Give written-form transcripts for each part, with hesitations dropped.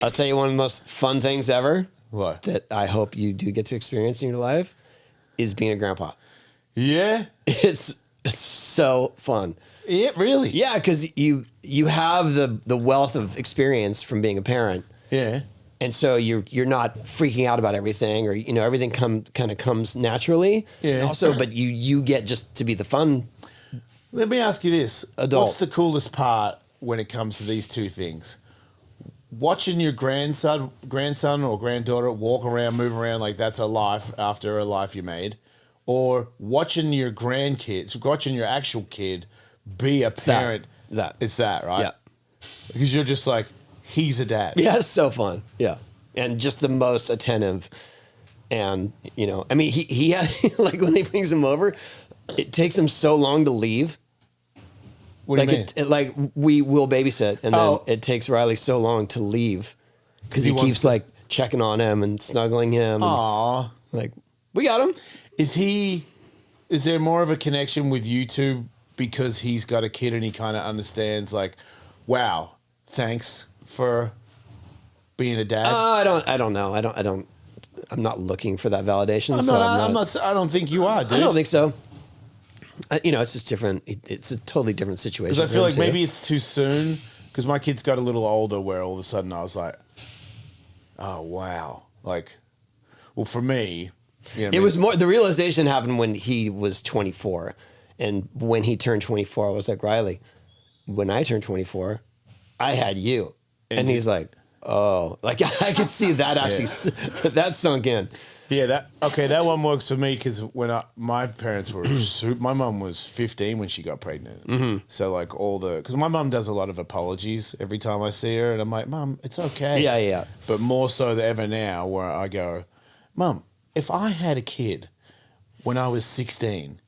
I'll tell you one of the most fun things ever. What? That I hope you do get to experience in your life is being a grandpa. Yeah. It's so fun. Yeah, really? Yeah, because you have the wealth of experience from being a parent. Yeah. And so you're not freaking out about everything, or everything kind of comes naturally. Yeah. And also, but you get just to be the fun. Let me ask you this. Adult. What's the coolest part when it comes to these two things? Watching your grandson or granddaughter walk around, move around like that's a life after a life you made, or watching your grandkids, watching your actual kid be a parent. It's that, right? Yeah. Because you're just like, he's a dad. Yeah, it's so fun. Yeah. And just the most attentive. And, I mean, he has, like when he brings him over, it takes him so long to leave. What do you mean? Like we will babysit, and then it takes Riley so long to leave because he keeps like checking on him and snuggling him. Aww. Like, we got him. Is there more of a connection with you two because he's got a kid and he kind of understands like, wow, thanks for being a dad? I don't know. I'm not looking for that validation. I don't think you are, dude. I don't think so. It's just different. It's a totally different situation. Because I feel like maybe it's too soon. Because my kids got a little older, where all of a sudden I was like, "Oh wow!" Like, well, for me, it was more. The realization happened when he was 24, and when he turned 24, I was like, Riley, when I turned 24, I had you, and he's like, oh, like I could see that actually that sunk in. Yeah, that one works for me because when my parents were, my mum was 15 when she got pregnant. Mm-hmm. So like because my mum does a lot of apologies every time I see her, and I'm like, Mum, it's okay. Yeah. But more so than ever now, where I go, Mum, if I had a kid when I was 16,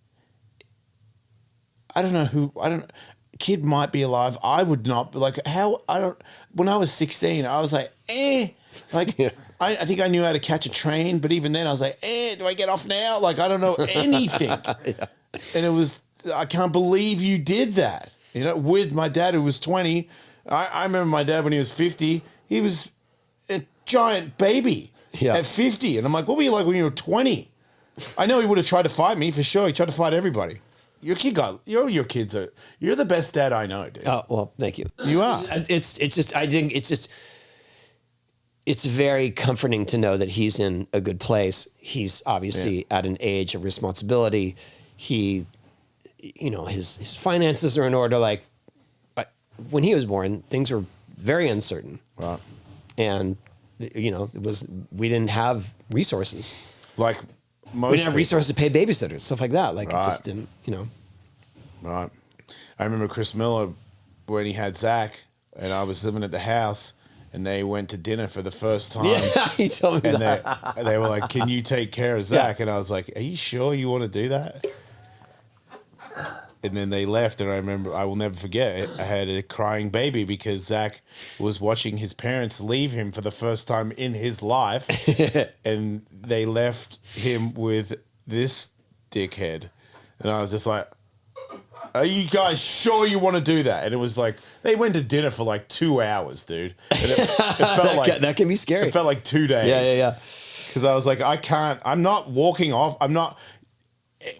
kid might be alive. I would not like when I was 16, I was like, like. Yeah. I think I knew how to catch a train, but even then I was like, do I get off now? Like, I don't know anything. Yeah. And I can't believe you did that. With my dad who was 20. I remember my dad when he was 50, he was a giant baby at 50. And I'm like, what were you like when you were 20? I know he would have tried to fight me for sure. He tried to fight everybody. You're the best dad I know, dude. Oh, well, thank you. You are. It's very comforting to know that he's in a good place. He's obviously at an age of responsibility. He, his finances are in order. Like, when he was born, things were very uncertain. Right. And, we didn't have resources. Like most we didn't have resources to pay babysitters, stuff like that. Like, it just didn't, Right. I remember Chris Miller when he had Zach and I was living at the house. And they went to dinner for the first time. Yeah, he told me that. And they were like, can you take care of Zach? Yeah. And I was like, are you sure you want to do that? And then they left. And I remember, I will never forget it. I had a crying baby because Zach was watching his parents leave him for the first time in his life. And they left him with this dickhead. And I was just like, are you guys sure you want to do that? And it was like, they went to dinner for like 2 hours, dude. And it felt like... that can be scary. It felt like 2 days. Yeah. Because I was like, I'm not walking off.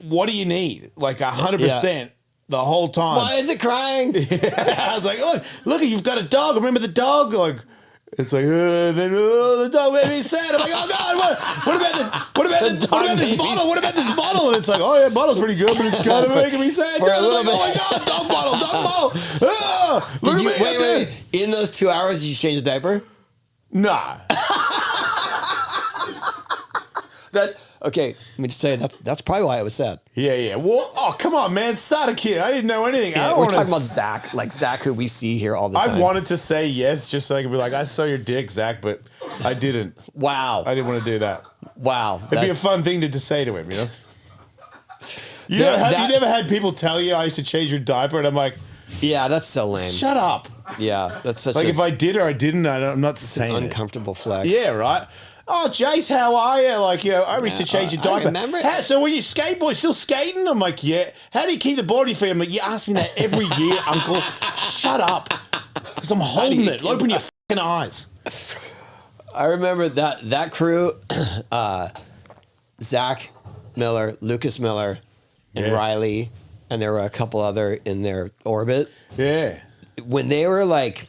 What do you need? Like 100% the whole time. Why is it crying? I was like, look, you've got a dog. Remember the dog? Like... It's like, the dog made me sad. I'm like, oh God, what about this bottle? What about this bottle? And it's like, oh yeah, bottle's pretty good, but it's kind of making me sad too. Oh my God, dog bottle. Ah, look at me. Wait. In those 2 hours, did you change the diaper? Nah. Okay, let me just tell you, that's probably why I was sad. Yeah. Well, come on, man. Start a kid. I didn't know anything. Yeah, we're talking about Zach, like Zach, who we see here all the time. I wanted to say yes, just so I could be like, I saw your dick, Zach, but I didn't. Wow. I didn't want to do that. Wow. It'd be a fun thing to say to him, You never had people tell you I used to change your diaper, and I'm like, yeah, that's so lame. Shut up. Yeah, that's such if I did or I didn't, I'm not saying an uncomfortable flex. Yeah, right. Oh, Jace, how are you? Like, I used to change your diaper. I remember it. So when you skateboard, still skating? I'm like, yeah. How do you keep the body fit? I'm like, you ask me that every year, Uncle. Shut up. Because I'm holding it. Open your fucking eyes. I remember that crew, Zach Miller, Lucas Miller, and Riley, and there were a couple other in their orbit. Yeah. When they were like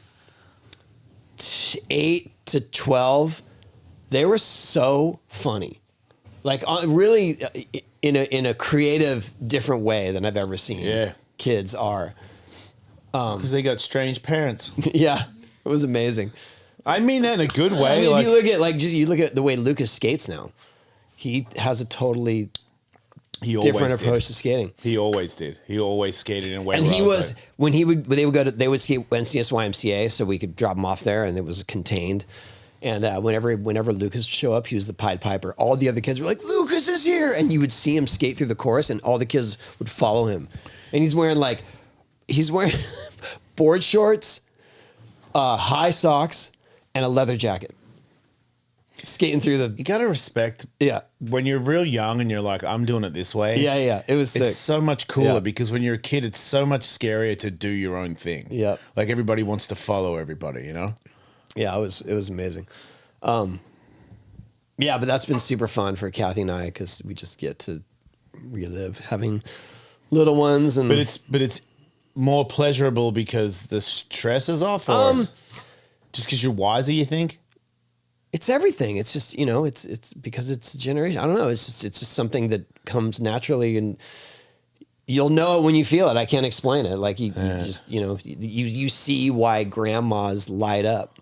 8 to 12, they were so funny. Like really in a creative, different way than I've ever seen kids are. Because they got strange parents. Yeah, it was amazing. I mean that in a good way. I mean, if you look at the way Lucas skates now, he has a totally different approach to skating. He always did. He always skated in a way. And he was when they would skate NCS YMCA, so we could drop him off there, and it was contained. And whenever Lucas would show up, he was the Pied Piper. All the other kids were like, "Lucas is here!" And you would see him skate through the chorus, and all the kids would follow him. And he's wearing board shorts, high socks, and a leather jacket. Skating through You gotta respect. Yeah. When you're real young and you're like, I'm doing it this way. Yeah. It was sick. It's so much cooler because when you're a kid, it's so much scarier to do your own thing. Yeah. Like everybody wants to follow everybody, you know? Yeah, it was amazing. Yeah, but that's been super fun for Kathy and I because we just get to relive having little ones. But it's more pleasurable because the stress is off, or just because you're wiser, you think? It's everything. It's just, it's because it's a generation. I don't know. It's just something that comes naturally, and you'll know it when you feel it. I can't explain it. Like you just, you see why grandmas light up.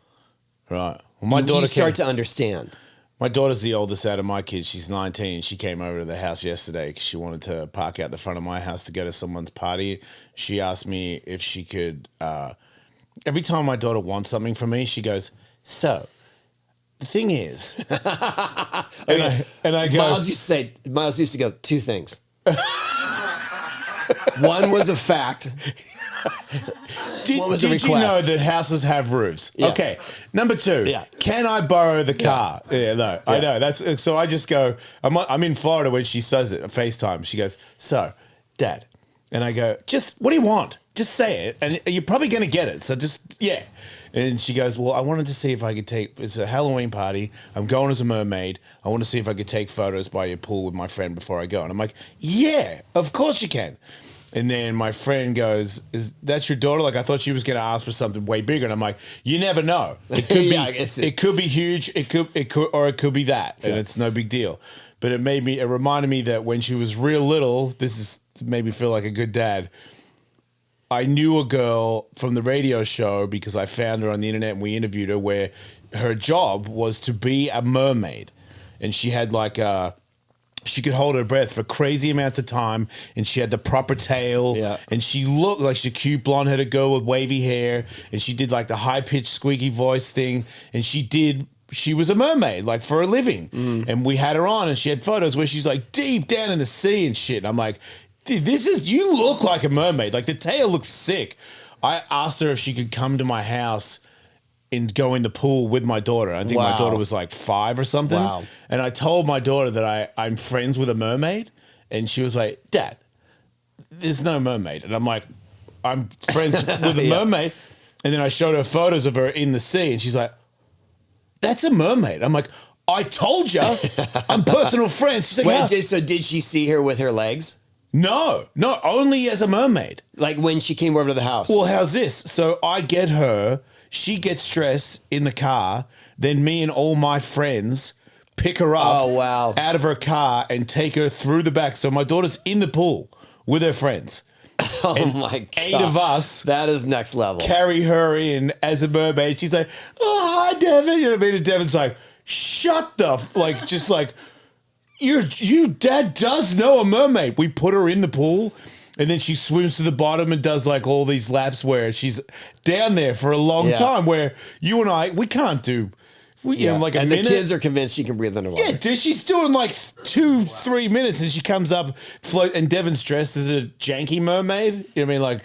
Right. Well, my daughter start to understand. My daughter's the oldest out of my kids. She's 19. She came over to the house yesterday because she wanted to park out the front of my house to go to someone's party. She asked me if she could. Every time my daughter wants something from me, she goes, "So, the thing is," and I go. Miles used to go, 2 things. One was a fact. Did you know that houses have roofs? Yeah. Okay. Number 2, can I borrow the car? Yeah, no, I know. That's so I just go, I'm in Florida when she says it, FaceTime. She goes, "So, Dad," and I go, "Just, what do you want? Just say it, and you're probably going to get it. So just, yeah." And she goes, "Well, I wanted to see if I could it's a Halloween party. I'm going as a mermaid. I want to see if I could take photos by your pool with my friend before I go." And I'm like, "Yeah, of course you can." And then my friend goes, "Is that your daughter? Like, I thought she was going to ask for something way bigger." And I'm like, "You never know. It could be, it could be huge. It could be that, and it's no big deal." But it reminded me that when she was real little, made me feel like a good dad. I knew a girl from the radio show because I found her on the internet and we interviewed her, where her job was to be a mermaid, and she had she could hold her breath for crazy amounts of time, and she had the proper tail, and she looked like she's a cute blonde-headed girl with wavy hair, and she did like the high-pitched squeaky voice thing, and she was a mermaid, like, for a living. And we had her on, and she had photos where she's like deep down in the sea and shit. And I'm like, "Dude, you look like a mermaid. Like, the tail looks sick." I asked her if she could come to my house and go in the pool with my daughter. I think my daughter was like 5 or something. Wow. And I told my daughter that I'm friends with a mermaid. And she was like, "Dad, there's no mermaid." And I'm like, "I'm friends with a mermaid." And then I showed her photos of her in the sea. And she's like, "That's a mermaid." I'm like, "I told you, I'm personal friends." She's like, Wait, so did she see her with her legs? No, only as a mermaid. Like when she came over to the house? Well, how's this? So I get her, she gets dressed in the car, then me and all my friends pick her up out of her car and take her through the back. So my daughter's in the pool with her friends. My God. 8 of us. That is next level. Carry her in as a mermaid. She's like, "Oh, hi, Devin." You know what I mean? And Devin's like, "Shut the Your dad does know a mermaid." We put her in the pool, and then she swims to the bottom and does like all these laps where she's down there for a long time, where you and I, we can't do, like a minute. The kids are convinced she can breathe underwater. Yeah, dude, she's doing like 2-3 minutes, and she comes up, float, and Devin's dressed as a janky mermaid. You know what I mean? Like,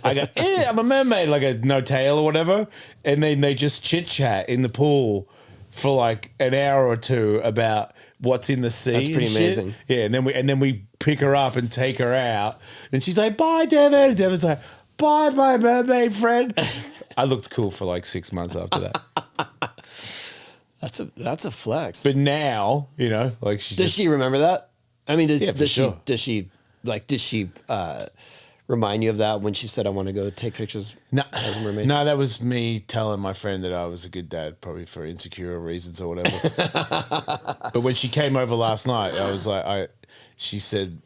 I go, "I'm a mermaid," like a no tail or whatever. And then they just chit-chat in the pool for like an hour or 2 about what's in the sea. That's pretty amazing. Yeah, and then we pick her up and take her out, and she's like, "Bye, Devin." And Devin's like, "Bye, my mermaid friend." I looked cool for like 6 months after that. That's a flex. But now, you know, like Does she remember that? I mean, Yeah, for sure. did she remind you of that when she said, I want to go take pictures as a mermaid? No, that was me telling my friend that I was a good dad, probably for insecure reasons or whatever. But when she came over last night, I was like, she said,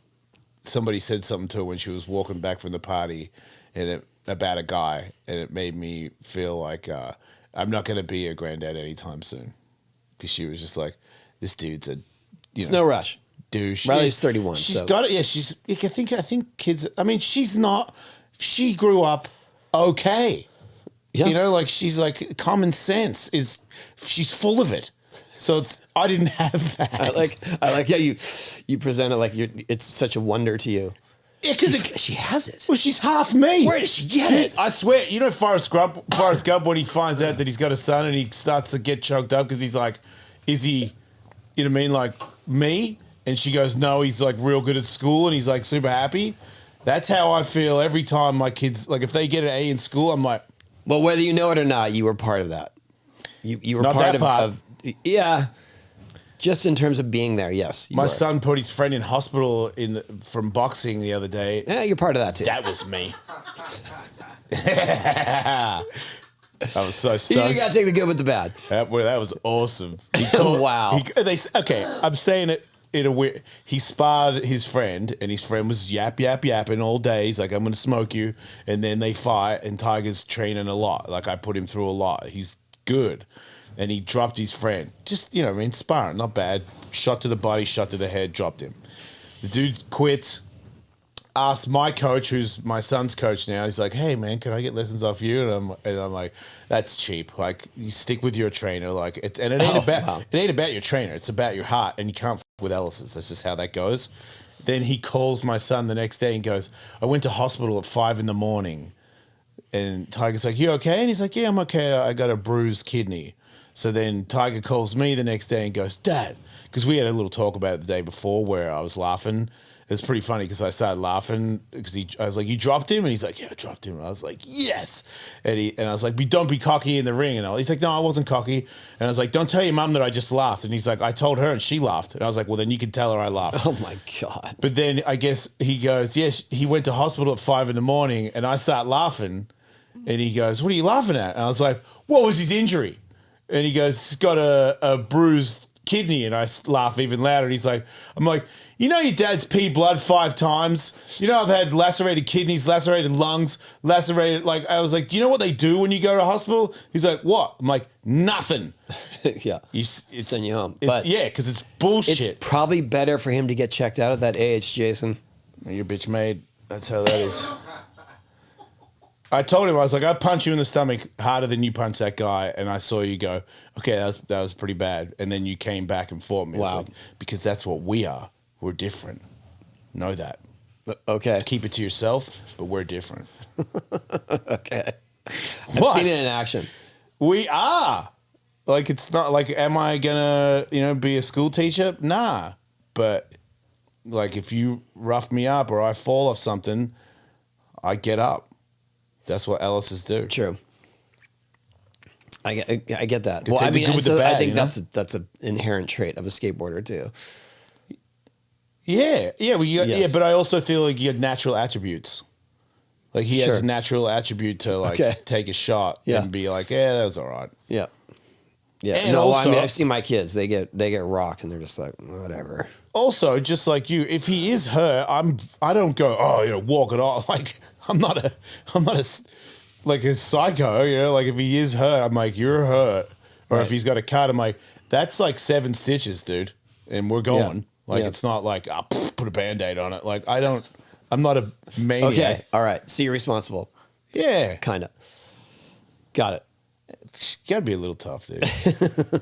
somebody said something to her when she was walking back from the party about a guy, and it made me feel like I'm not going to be a granddad anytime soon. Because she was just like, this dude's It's no rush. douche. Riley's 31. She's so. got it. Yeah, I think kids. I mean, she's not. She grew up okay. Yeah. You know, like she's like common sense is. She's full of it. So I didn't have that. I like how you present it like it's such a wonder to you. Yeah, because She has it. well, she's half me. Where did she get Dude, it? I swear, you know Forrest Gump when he finds out that he's got a son and he starts to get choked up because he's like, is he, you know what I mean, like me? And she goes, no, he's like real good at school and he's like super happy. That's how I feel every time my kids, like if they get an A in school, I'm like. Well, whether you know it or not, you were part of that. You were Not part that part. of yeah. Just in terms of being there, yes. My son put his friend in hospital from boxing the other day. Yeah, you're part of that too. That was me. I was so stoked. You gotta take the good with the bad. That was awesome. Wow. Okay, I'm saying it in a weird. He sparred his friend, and his friend was yapping all day. He's like, "I'm going to smoke you," and then they fight. And Tiger's training a lot. Like I put him through a lot. He's good, and he dropped his friend. Just I mean, sparring, not bad. Shot to the body, shot to the head, dropped him. The dude quit. Asked my coach, who's my son's coach now. He's like, "Hey man, can I get lessons off you?" And I'm like, "That's cheap. Like, you stick with your trainer. Like, it ain't about your trainer. It's about your heart, and you can't f with Ellis's. That's just how that goes." Then he calls my son the next day and goes, "I went to hospital at 5 a.m. And Tiger's like, "You okay?" And he's like, "Yeah, I'm okay. I got a bruised kidney." So then Tiger calls me the next day and goes, "Dad," because we had a little talk about it the day before where I was laughing. It's pretty funny because I started laughing because I was like, "You dropped him?" And he's like, "Yeah, I dropped him." And I was like, "Yes." And I was like, "Don't be cocky in the ring." And he's like, "No, I wasn't cocky." And I was like, "Don't tell your mum that I just laughed." And he's like, "I told her and she laughed." And I was like, "Well, then you can tell her I laughed." Oh my God. But then I guess he goes, "Yes," he went to hospital at 5 a.m. and I start laughing. And he goes, "What are you laughing at?" And I was like, "What was his injury?" And he goes, "He's got a bruised kidney." And I laugh even louder. And he's like, I'm like, "You know your dad's peed blood 5 times? You know I've had lacerated kidneys, lacerated lungs, lacerated..." Like, I was like, "Do you know what they do when you go to hospital?" He's like, "What?" I'm like, "Nothing." Yeah. Send you home. But yeah, because it's bullshit. it's probably better for him to get checked out at that age, Jason. You're bitch made. That's how that is. I told him, I was like, "I punch you in the stomach harder than you punch that guy," and I saw you go, "Okay, that was pretty bad." And then you came back and fought me. Wow. It's like, because that's what we are. We're different. Know that. Okay. Keep it to yourself, but we're different. Okay. I've What? seen it in action. We are. Like, it's not like, am I gonna, be a school teacher? Nah. But like, if you rough me up or I fall off something, I get up. That's what Ellis's do. True. I get that. Well, take the good with the bad, I think that's an inherent trait of a skateboarder too. Yeah. Well, Yes. yeah, but I also feel like you have natural attributes. Like he has Sure. a natural attribute to like take a shot Yeah. and be like, "Yeah, that was all right." Yeah. Yeah. And no, also- I mean, I've seen my kids. They get rocked, and they're just like, whatever. Also, just like you, if he is hurt, I don't go, "Oh, walk it off." Like I'm not a like a psycho, like if he is hurt, I'm like, "You're hurt." Or Right. if he's got a cut, I'm like, "That's like 7 stitches, dude." And we're going. Yeah. Like Yeah. it's not like, put a Band-Aid on it. Like I'm not a maniac. Okay. All right. So you're responsible. Yeah. Kind of. Got it. It's gotta be a little tough, dude.